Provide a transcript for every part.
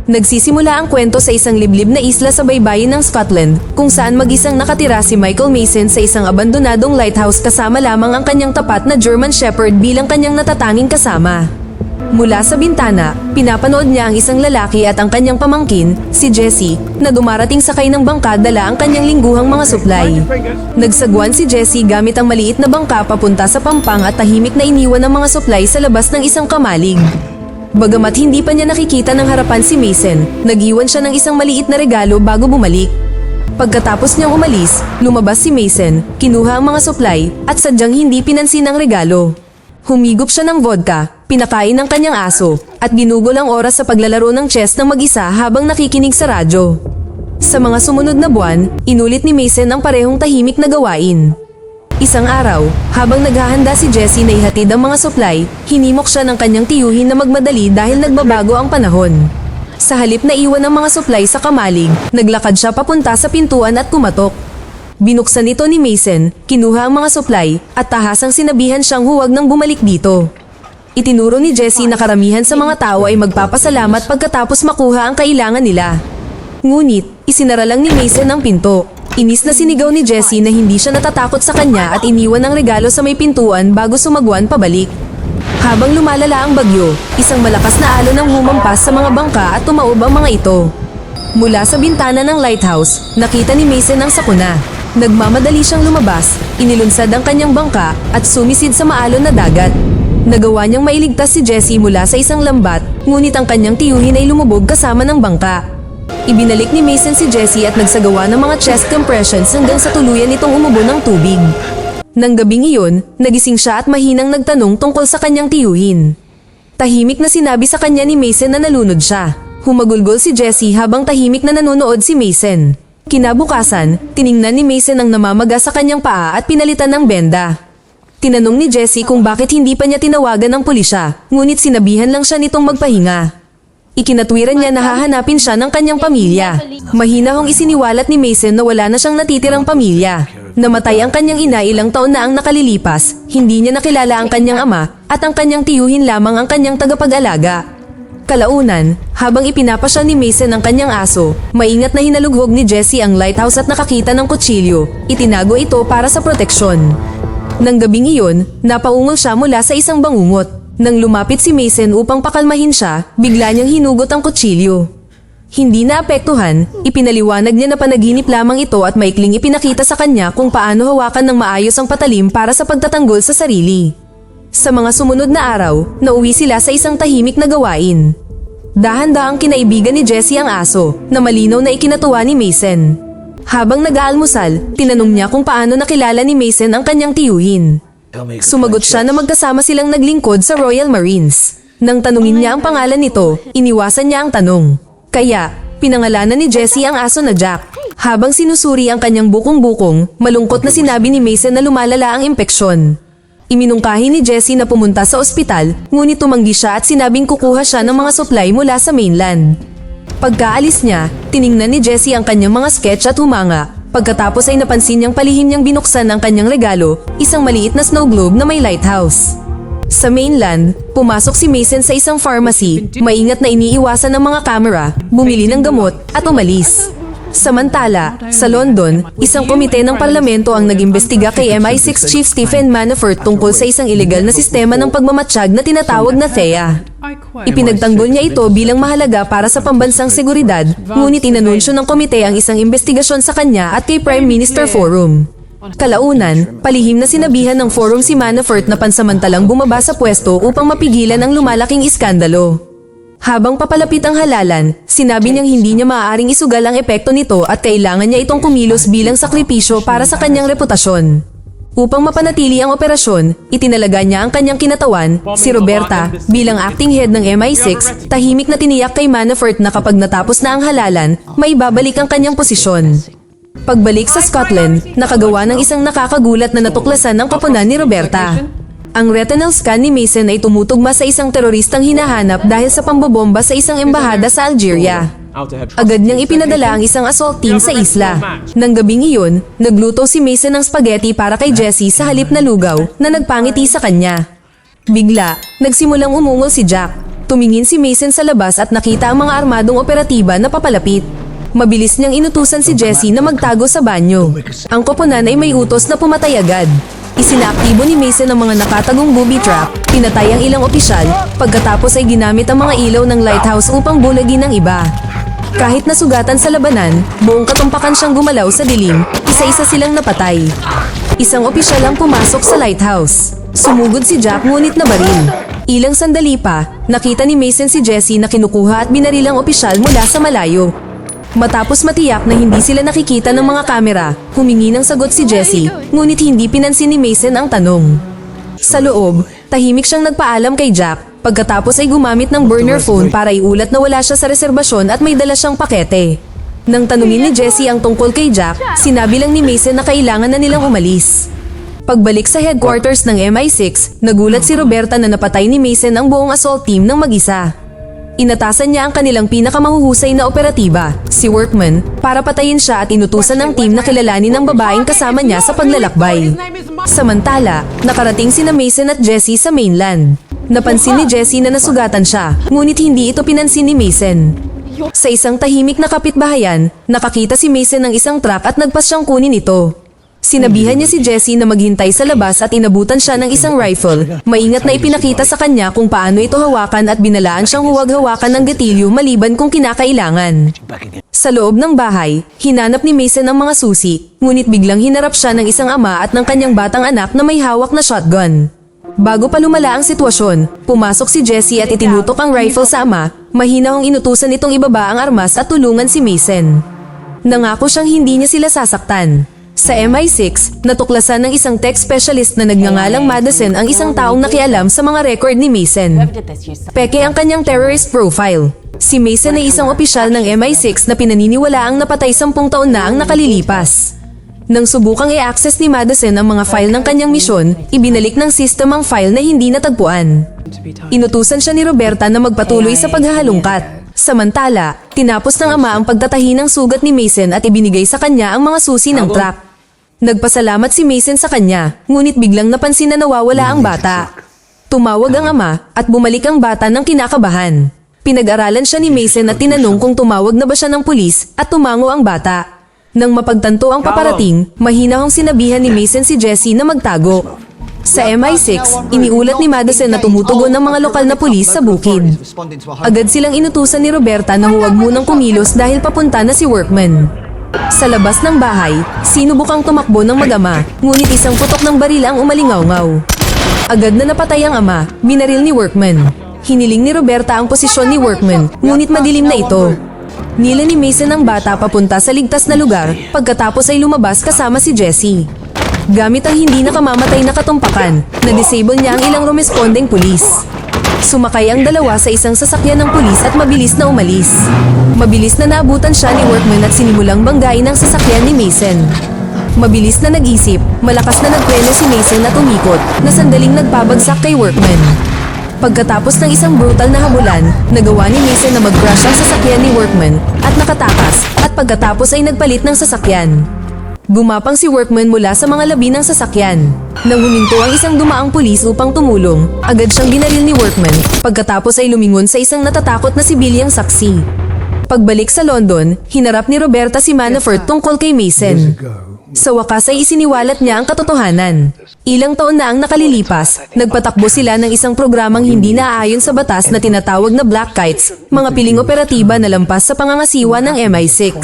Nagsisimula ang kwento sa isang liblib na isla sa baybayin ng Scotland, kung saan mag-isang nakatira si Michael Mason sa isang abandonadong lighthouse kasama lamang ang kanyang tapat na German Shepherd bilang kanyang natatanging kasama. Mula sa bintana, pinapanood niya ang isang lalaki at ang kanyang pamangkin, si Jessie, na dumarating sakay ng bangka dala ang kanyang lingguhang mga suplay. Nagsagwan si Jessie gamit ang maliit na bangka papunta sa pampang at tahimik na iniwan ang mga suplay sa labas ng isang kamalig. Bagamat hindi pa niya nakikita ng harapan si Mason, nag-iwan siya ng isang maliit na regalo bago bumalik. Pagkatapos niyang umalis, lumabas si Mason, kinuha ang mga suplay, at sadyang hindi pinansin ang regalo. Humigop siya ng vodka, pinakain ng kanyang aso, at ginugol ang oras sa paglalaro ng chess ng mag-isa habang nakikinig sa radyo. Sa mga sumunod na buwan, inulit ni Mason ang parehong tahimik na gawain. Isang araw, habang naghahanda si Jessie na ihatid ang mga supply, hinimok siya ng kanyang tiyuhin na magmadali dahil nagbabago ang panahon. Sa halip na iwan ang mga supply sa kamalig, naglakad siya papunta sa pintuan at kumatok. Binuksan ito ni Mason, kinuha ang mga supply, at tahasang sinabihan siyang huwag nang bumalik dito. Itinuro ni Jessie na karamihan sa mga tao ay magpapasalamat pagkatapos makuha ang kailangan nila. Ngunit, isinara lang ni Mason ang pinto. Inis na sinigaw ni Jessie na hindi siya natatakot sa kanya at iniwan ang regalo sa may pintuan bago sumagwan pabalik. Habang lumalala ang bagyo, isang malakas na alon ang humampas sa mga bangka at tumaob ang mga ito. Mula sa bintana ng lighthouse, nakita ni Mason ang sakuna. Nagmamadali siyang lumabas, inilunsad ang kanyang bangka at sumisid sa maalon na dagat. Nagawa niyang mailigtas si Jessie mula sa isang lambat, ngunit ang kanyang tiyuhin ay lumubog kasama ng bangka. Ibinalik ni Mason si Jessie at nagsagawa ng mga chest compressions hanggang sa tuluyan itong umubo ng tubig. Nang gabing iyon, nagising siya at mahinang nagtanong tungkol sa kanyang tiyuhin. Tahimik na sinabi sa kanya ni Mason na nalunod siya. Humagulgol si Jessie habang tahimik na nanonood si Mason. Kinabukasan, tiningnan ni Mason ang namamaga sa kanyang paa at pinalitan ng benda. Tinanong ni Jessie kung bakit hindi pa niya tinawagan ng pulisya, ngunit sinabihan lang siya nitong magpahinga. Ikinatwiran niya na hahanapin siya ng kanyang pamilya. Mahina hong isiniwalat ni Mason na wala na siyang natitirang pamilya. Namatay ang kanyang ina ilang taon na ang nakalilipas, hindi niya nakilala ang kanyang ama, at ang kanyang tiyuhin lamang ang kanyang tagapag-alaga. Kalaunan, habang ipinapasya ni Mason ang kanyang aso, maingat na hinalughog ni Jessie ang lighthouse at nakakita ng kutsilyo. Itinago ito para sa proteksyon. Nang gabing iyon, napaungol siya mula sa isang bangungot. Nang lumapit si Mason upang pakalmahin siya, bigla niyang hinugot ang kutsilyo. Hindi naapektuhan, ipinaliwanag niya na panaginip lamang ito at maikling ipinakita sa kanya kung paano hawakan ng maayos ang patalim para sa pagtatanggol sa sarili. Sa mga sumunod na araw, nauwi sila sa isang tahimik na gawain. Dahan-dahang kinaibigan ni Jessie ang aso, na malinaw na ikinatuwa ni Mason. Habang nag-aalmusal, tinanong niya kung paano nakilala ni Mason ang kanyang tiyuhin. Sumagot siya na magkasama silang naglingkod sa Royal Marines. Nang tanungin niya ang pangalan nito, iniwasan niya ang tanong. Kaya, pinangalanan ni Jessie ang aso na Jack. Habang sinusuri ang kanyang bukong-bukong, malungkot na sinabi ni Mason na lumalala ang impeksyon. Iminungkahi ni Jessie na pumunta sa ospital, ngunit tumanggi siya at sinabing kukuha siya ng mga supply mula sa mainland. Pagkaalis niya, tiningnan ni Jessie ang kanyang mga sketch at humanga. Pagkatapos ay napansin niyang palihim niyang binuksan ang kanyang regalo, isang maliit na snow globe na may lighthouse. Sa mainland, pumasok si Mason sa isang pharmacy, maingat na iniiwasan ng mga kamera, bumili ng gamot, at umalis. Samantala, sa London, isang komite ng parlamento ang nag-imbestiga kay MI6 Chief Stephen Manafort tungkol sa isang ilegal na sistema ng pagmamatsyag na tinatawag na THEA. Ipinagtanggol niya ito bilang mahalaga para sa pambansang seguridad, ngunit inanunsyo ng komite ang isang investigasyon sa kanya at kay Prime Minister Forum. Kalaunan, palihim na sinabihan ng Forum si Manafort na pansamantalang bumaba sa pwesto upang mapigilan ang lumalaking iskandalo. Habang papalapit ang halalan, sinabi niyang hindi niya maaaring isugal ang epekto nito at kailangan niya itong kumilos bilang sakripisyo para sa kanyang reputasyon. Upang mapanatili ang operasyon, itinalaga niya ang kanyang kinatawan, si Roberta, bilang acting head ng MI6, tahimik na tiniyak kay Manafort na kapag natapos na ang halalan, may babalik ang kanyang posisyon. Pagbalik sa Scotland, nakagawa ng isang nakakagulat na natuklasan ng koponan ni Roberta. Ang retinal scan ni Mason ay tumutugma sa isang teroristang hinahanap dahil sa pambobomba sa isang embahada sa Algeria. Agad niyang ipinadala ang isang assault team sa isla. Nang gabing iyon, nagluto si Mason ng spaghetti para kay Jessie sa halip na lugaw na nagpangiti sa kanya. Bigla, nagsimulang umungol si Jack. Tumingin si Mason sa labas at nakita ang mga armadong operatiba na papalapit. Mabilis niyang inutusan si Jessie na magtago sa banyo. Ang koponan ay may utos na pumatay agad. Isinaaktibo ni Mason ang mga nakatagong booby trap, pinatay ang ilang opisyal, pagkatapos ay ginamit ang mga ilaw ng lighthouse upang bulagin ang iba. Kahit nasugatan sa labanan, buong katumpakan siyang gumalaw sa dilim, isa-isa silang napatay. Isang opisyal ang pumasok sa lighthouse. Sumugod si Jack ngunit nabaril. Ilang sandali pa, nakita ni Mason si Jessie na kinukuha at binaril ang opisyal mula sa malayo. Matapos matiyak na hindi sila nakikita ng mga kamera, humingi ng sagot si Jessie, ngunit hindi pinansin ni Mason ang tanong. Sa loob, tahimik siyang nagpaalam kay Jack, pagkatapos ay gumamit ng burner phone para iulat na wala siya sa reserbasyon at may dala siyang pakete. Nang tanungin ni Jessie ang tungkol kay Jack, sinabi lang ni Mason na kailangan na nilang umalis. Pagbalik sa headquarters ng MI6, nagulat si Roberta na napatay ni Mason ang buong assault team ng mag-isa. Inatasan niya ang kanilang pinakamahuhusay na operatiba, si Workman, para patayin siya at inutusan ng team na kilalanin ang babaeng kasama niya sa paglalakbay. Samantala, nakarating sina Mason at Jessie sa mainland. Napansin ni Jessie na nasugatan siya, ngunit hindi ito pinansin ni Mason. Sa isang tahimik na kapitbahayan, nakakita si Mason ng isang truck at nagpas siyang kunin ito. Sinabihan niya si Jessie na maghintay sa labas at inabutan siya ng isang rifle. Maingat na ipinakita sa kanya kung paano ito hawakan at binalaan siyang huwag hawakan ng gatilyo maliban kung kinakailangan. Sa loob ng bahay, hinanap ni Mason ang mga susi, ngunit biglang hinarap siya ng isang ama at ng kanyang batang anak na may hawak na shotgun. Bago pa lumala ang sitwasyon, pumasok si Jessie at itinutok ang rifle sa ama, mahinahong inutusan itong ibaba ang armas at tulungan si Mason. Nangako siyang hindi niya sila sasaktan. Sa MI6, natuklasan ng isang tech specialist na nagngangalang Madison ang isang taong nakialam sa mga record ni Mason. Peke ang kanyang terrorist profile. Si Mason ay isang opisyal ng MI6 na pinaniniwalaang napatay 10 taon na ang nakalilipas. Nang subukang i-access ni Madison ang mga file ng kanyang misyon, ibinalik ng system ang file na hindi natagpuan. Inutusan siya ni Roberta na magpatuloy sa paghahalungkat. Samantala, tinapos ng ama ang pagtatahi ng sugat ni Mason at ibinigay sa kanya ang mga susi ng truck. Nagpasalamat si Mason sa kanya, ngunit biglang napansin na nawawala ang bata. Tumawag ang ama at bumalik ang bata ng kinakabahan. Pinag-aralan siya ni Mason at tinanong kung tumawag na ba siya ng pulis at tumango ang bata. Nang mapagtanto ang paparating, mahinahong sinabihan ni Mason si Jessie na magtago. Sa MI6, iniulat ni Madison na tumutugon ng mga lokal na pulis sa bukid. Agad silang inutusan ni Roberta na huwag munang kumilos dahil papunta na si Workman. Sa labas ng bahay, sinubukang tumakbo ng mag-ama, ngunit isang putok ng baril ang umalingaw-ngaw. Agad na napatay ang ama, binaril ni Workman. Hiniling ni Roberta ang posisyon ni Workman, ngunit madilim na ito. Nila ni Mason ang bata papunta sa ligtas na lugar, pagkatapos ay lumabas kasama si Jessie. Gamit ang hindi nakamamatay na katumpakan, na-disable niya ang ilang rumesponding pulis. Sumakay ang dalawa sa isang sasakyan ng pulis at mabilis na umalis. Mabilis na naabutan siya ni Workman at sinimulang banggain ang sasakyan ni Mason. Mabilis na nag-isip, malakas na nagpreno si Mason at umikot, na sandaling nagpabagsak kay Workman. Pagkatapos ng isang brutal na habulan, nagawa ni Mason na mag-crash ang sasakyan ni Workman at nakatakas, at pagkatapos ay nagpalit ng sasakyan. Gumapang si Workman mula sa mga labi ng sasakyan. Nang huminto ang isang dumaang pulis upang tumulong, agad siyang binaril ni Workman, pagkatapos ay lumingon sa isang natatakot na sibilyang saksi. Pagbalik sa London, hinarap ni Roberta si Manafort tungkol kay Mason. Sa wakas ay isiniwalat niya ang katotohanan. Ilang taon na ang nakalilipas, nagpatakbo sila ng isang programang hindi naaayon sa batas na tinatawag na Black Kites, mga piling operatiba na lampas sa pangangasiwa ng MI6.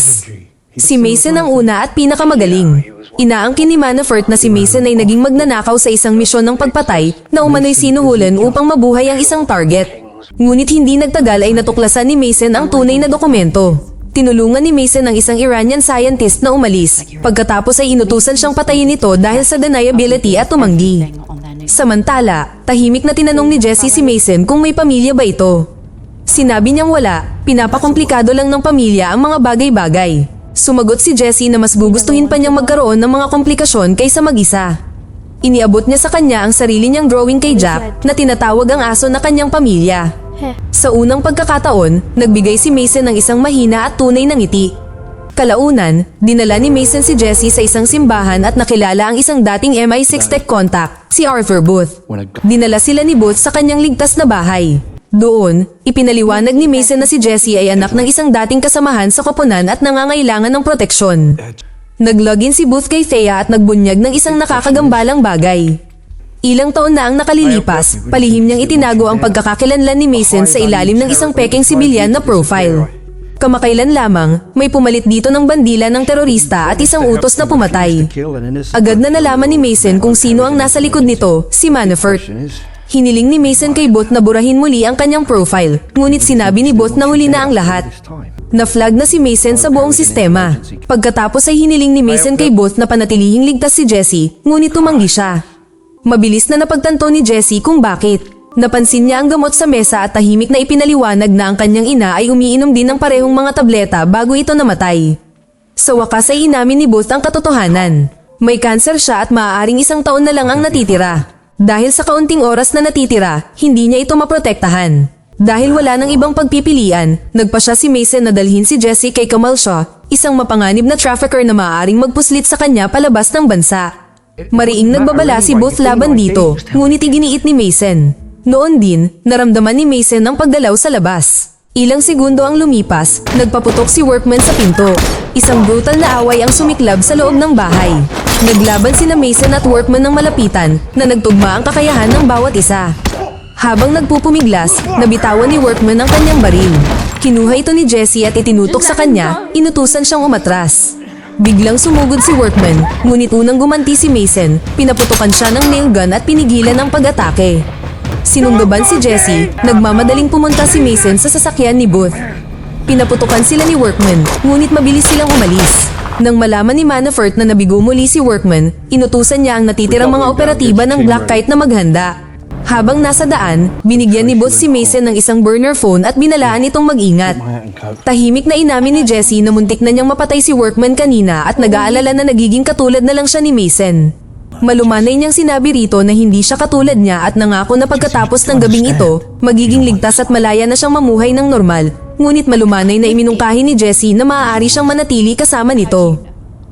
Si Mason ang una at pinakamagaling. Inaangkin ni Manafort na si Mason ay naging magnanakaw sa isang misyon ng pagpatay na umano'y sinuhulan upang mabuhay ang isang target. Ngunit hindi nagtagal ay natuklasan ni Mason ang tunay na dokumento. Tinulungan ni Mason ang isang Iranian scientist na umalis, pagkatapos ay inutusan siyang patayin ito dahil sa deniability at tumanggi. Samantala, tahimik na tinanong ni Jessie si Mason kung may pamilya ba ito. Sinabi niyang wala, pinapakomplikado lang ng pamilya ang mga bagay-bagay. Sumagot si Jessie na mas gugustuhin pa niyang magkaroon ng mga komplikasyon kaysa mag-isa. Iniabot niya sa kanya ang sarili niyang drawing kay Jack na tinatawag ang aso na kanyang pamilya. Sa unang pagkakataon, nagbigay si Mason ng isang mahina at tunay na ngiti. Kalaunan, dinala ni Mason si Jessie sa isang simbahan at nakilala ang isang dating MI6 tech contact, si Arthur Booth. Dinala sila ni Booth sa kanyang ligtas na bahay. Doon, ipinaliwanag ni Mason na si Jessie ay anak ng isang dating kasamahan sa koponan at nangangailangan ng proteksyon. Nag-login si Booth kay Thea at nagbunyag ng isang nakakagambalang bagay. Ilang taon na ang nakalilipas, palihim niyang itinago ang pagkakakilanlan ni Mason sa ilalim ng isang pekeng sibilyan na profile. Kamakailan lamang, may pumalit dito ng bandila ng terorista at isang utos na pumatay. Agad na nalaman ni Mason kung sino ang nasa likod nito, si Manafort. Hiniling ni Mason kay Booth na burahin muli ang kanyang profile, ngunit sinabi ni Booth na huli na ang lahat. Na-flag na si Mason sa buong sistema. Pagkatapos ay hiniling ni Mason kay Booth na panatilihing ligtas si Jessie, ngunit tumanggi siya. Mabilis na napagtanto ni Jessie kung bakit. Napansin niya ang gamot sa mesa at tahimik na ipinaliwanag na ang kanyang ina ay umiinom din ng parehong mga tableta bago ito namatay. Sa wakas ay inamin ni Booth ang katotohanan. May cancer siya at maaaring 1 taon na lang ang natitira. Dahil sa kaunting oras na natitira, hindi niya ito maprotektahan. Dahil wala nang ibang pagpipilian, nagpa siya si Mason na dalhin si Jessie kay Kamal Shaw, isang mapanganib na trafficker na maaaring magpuslit sa kanya palabas ng bansa. Mariing nagbabala si Booth laban dito, ngunit iginiit ni Mason. Noon din, naramdaman ni Mason ang pagdalaw sa labas. Ilang segundo ang lumipas, nagpaputok si Workman sa pinto. Isang brutal na away ang sumiklab sa loob ng bahay. Naglaban sina Mason at Workman ng malapitan na nagtugma ang kakayahan ng bawat isa. Habang nagpupumiglas, nabitawan ni Workman ang kanyang baril. Kinuha ito ni Jessie at itinutok sa kanya, inutusan siyang umatras. Biglang sumugod si Workman, ngunit unang gumanti si Mason, pinaputukan siya ng nail gun at pinigilan ang pag-atake. Sinunggaban si Jessie, nagmamadaling pumunta si Mason sa sasakyan ni Booth. Pinaputukan sila ni Workman, ngunit mabilis silang umalis. Nang malaman ni Manafort na nabigo muli si Workman, inutusan niya ang natitirang mga operatiba ng Black Kite na maghanda. Habang nasa daan, binigyan ni Booth si Mason ng isang burner phone at binalaan itong mag-ingat. Tahimik na inamin ni Jessie na muntik na niyang mapatay si Workman kanina at nag-aalala na nagiging katulad na lang siya ni Mason. Malumanay niyang sinabi rito na hindi siya katulad niya at nangako na pagkatapos ng gabing ito, magiging ligtas at malaya na siyang mamuhay ng normal. Ngunit malumanay na iminungkahi ni Jessie na maaari siyang manatili kasama nito.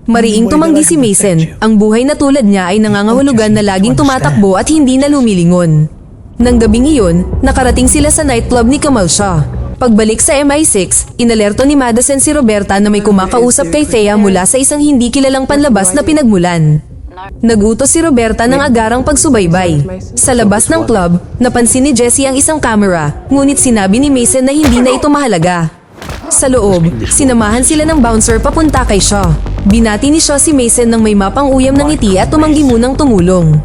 Mariing tumanggi si Mason, ang buhay na tulad niya ay nangangahulugan na laging tumatakbo at hindi na lumilingon. Nang gabing iyon, nakarating sila sa nightclub ni Kamal Shaw. Pagbalik sa MI6, inalerto ni Madison si Roberta na may kumakausap kay Thea mula sa isang hindi kilalang panlabas na pinagmulan. Nagutos si Roberta ng agarang pagsubaybay. Sa labas ng club, napansin ni Jessie ang isang camera, ngunit sinabi ni Mason na hindi na ito mahalaga. Sa loob, sinamahan sila ng bouncer papunta kay Shaw. Binati ni Shaw si Mason nang may mapang uyam ng ngiti at tumanggi munang tumulong.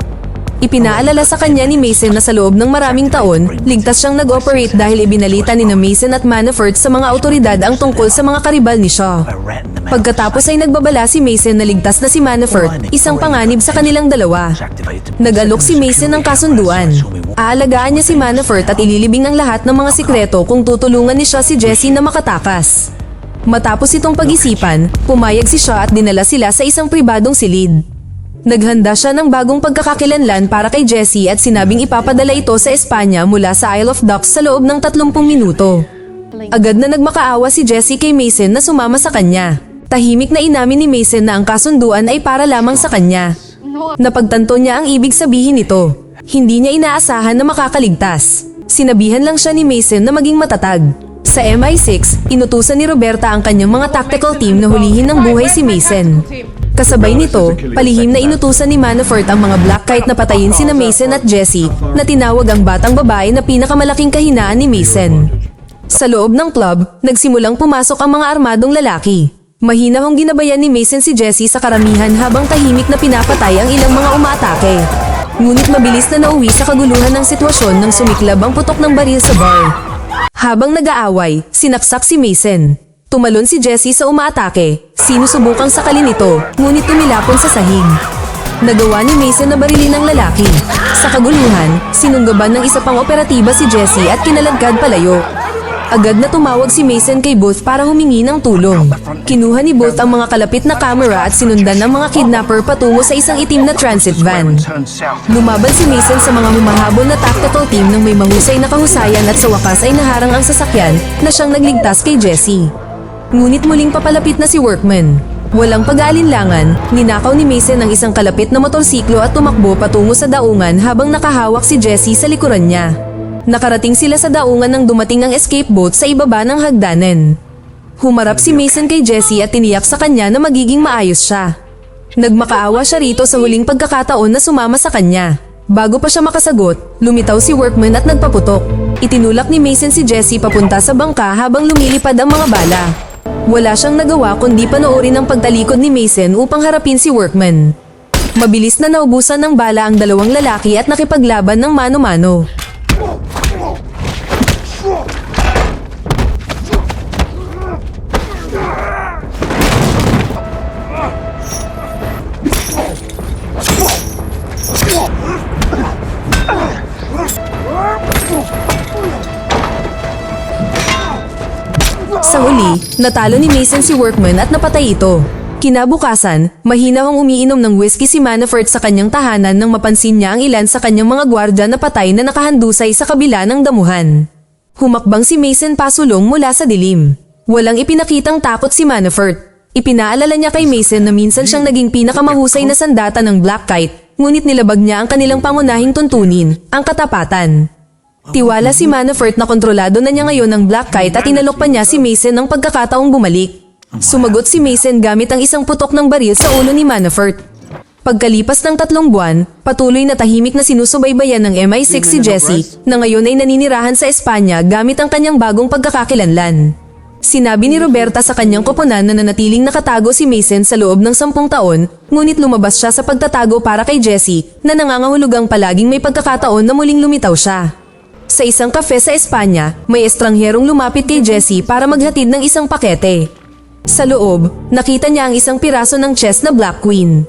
Ipinaalala sa kanya ni Mason na sa loob ng maraming taon, ligtas siyang nag-operate dahil ibinalita ni Mason at Manafort sa mga autoridad ang tungkol sa mga karibal ni Shaw. Pagkatapos ay nagbabala si Mason na ligtas na si Manafort, isang panganib sa kanilang dalawa. Nag-alok si Mason ng kasunduan. Aalagaan niya si Manafort at ililibing ang lahat ng mga sikreto kung tutulungan ni Shaw si Jessie na makatakas. Matapos itong pag-isipan, pumayag si Shaw at dinala sila sa isang pribadong silid. Naghanda siya ng bagong pagkakakilanlan para kay Jessie at sinabing ipapadala ito sa Espanya mula sa Isle of Dogs sa loob ng 30 minuto. Agad na nagmakaawa si Jessie kay Mason na sumama sa kanya. Tahimik na inamin ni Mason na ang kasunduan ay para lamang sa kanya. Napagtanto niya ang ibig sabihin nito. Hindi niya inaasahan na makakaligtas. Sinabihan lang siya ni Mason na maging matatag. Sa MI6, inutusan ni Roberta ang kanyang mga tactical team na hulihin ng buhay si Mason. Kasabay nito, palihim na inutusan ni Manafort ang mga Black Kite na patayin sina Mason at Jessie na tinawag ang batang babae na pinakamalaking kahinaan ni Mason. Sa loob ng club, nagsimulang pumasok ang mga armadong lalaki. Mahina hong ginabayan ni Mason si Jessie sa karamihan habang tahimik na pinapatay ang ilang mga umaatake. Ngunit mabilis na nauwi sa kaguluhan ng sitwasyon nang sumiklab ang putok ng baril sa bar. Habang nag-aaway, sinaksak si Mason. Tumalon si Jessie sa umaatake, sinusubukang sakalin ito, ngunit tumilapon sa sahig. Nagawa ni Mason na barilin ang lalaki. Sa kaguluhan, sinunggaban ng isa pang operatiba si Jessie at kinalagkad palayo. Agad na tumawag si Mason kay Booth para humingi ng tulong. Kinuha ni Booth ang mga kalapit na camera at sinundan ng mga kidnapper patungo sa isang itim na transit van. Lumaban si Mason sa mga humahabol na tactical team ng may mahusay na kahusayan at sa wakas ay naharang ang sasakyan na siyang nagligtas kay Jessie. Ngunit muling papalapit na si Workman. Walang pag-aalinlangan, ninakaw ni Mason ang isang kalapit na motorsiklo at tumakbo patungo sa daungan habang nakahawak si Jessie sa likuran niya. Nakarating sila sa daungan nang dumating ang escape boat sa ibaba ng hagdanan. Humarap si Mason kay Jessie at tiniyak sa kanya na magiging maayos siya. Nagmakaawa siya rito sa huling pagkakataon na sumama sa kanya. Bago pa siya makasagot, lumitaw si Workman at nagpaputok. Itinulak ni Mason si Jessie papunta sa bangka habang lumilipad ang mga bala. Wala siyang nagawa kundi panoorin ang pagtalikod ni Mason upang harapin si Workman. Mabilis na naubusan ng bala ang dalawang lalaki at nakipaglaban ng mano-mano. Sa huli, natalo ni Mason si Workman at napatay ito. Kinabukasan, mahinahong umiinom ng whiskey si Manafort sa kanyang tahanan nang mapansin niya ang ilan sa kanyang mga gwardya na patay na nakahandusay sa kabila ng damuhan. Humakbang si Mason pasulong mula sa dilim. Walang ipinakitang takot si Manafort. Ipinaalala niya kay Mason na minsan siyang naging pinakamahusay na sandata ng Black Kite, ngunit nilabag niya ang kanilang pangunahing tuntunin, ang katapatan. Tiwala si Manafort na kontrolado na niya ngayon ang Black Kite at inalok pa niya si Mason ng pagkakataong bumalik. Sumagot si Mason gamit ang isang putok ng baril sa ulo ni Manafort. Pagkalipas ng 3 buwan, patuloy na tahimik na sinusubaybayan ng MI6 si Jessie, na ngayon ay naninirahan sa Espanya gamit ang kanyang bagong pagkakakilanlan. Sinabi ni Roberta sa kanyang koponan na nanatiling nakatago si Mason sa loob ng 10 taon, ngunit lumabas siya sa pagtatago para kay Jessie, na nangangahulugang palaging may pagkakataon na muling lumitaw siya. Sa isang kafe sa Espanya, may estrangherong lumapit kay Jessie para maghatid ng isang pakete. Sa loob, nakita niya ang isang piraso ng chest na Black Queen.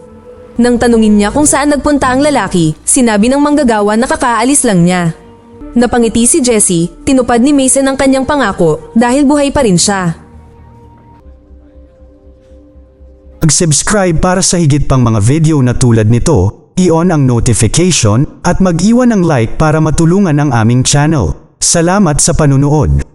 Nang tanungin niya kung saan nagpunta ang lalaki, sinabi ng manggagawa na kakaalis lang niya. Napangiti si Jessie, tinupad ni Mason ang kanyang pangako dahil buhay pa rin siya. Mag-subscribe para sa higit pang mga video na tulad nito. I-on ang notification at mag-iwan ng like para matulungan ang aming channel. Salamat sa panunood.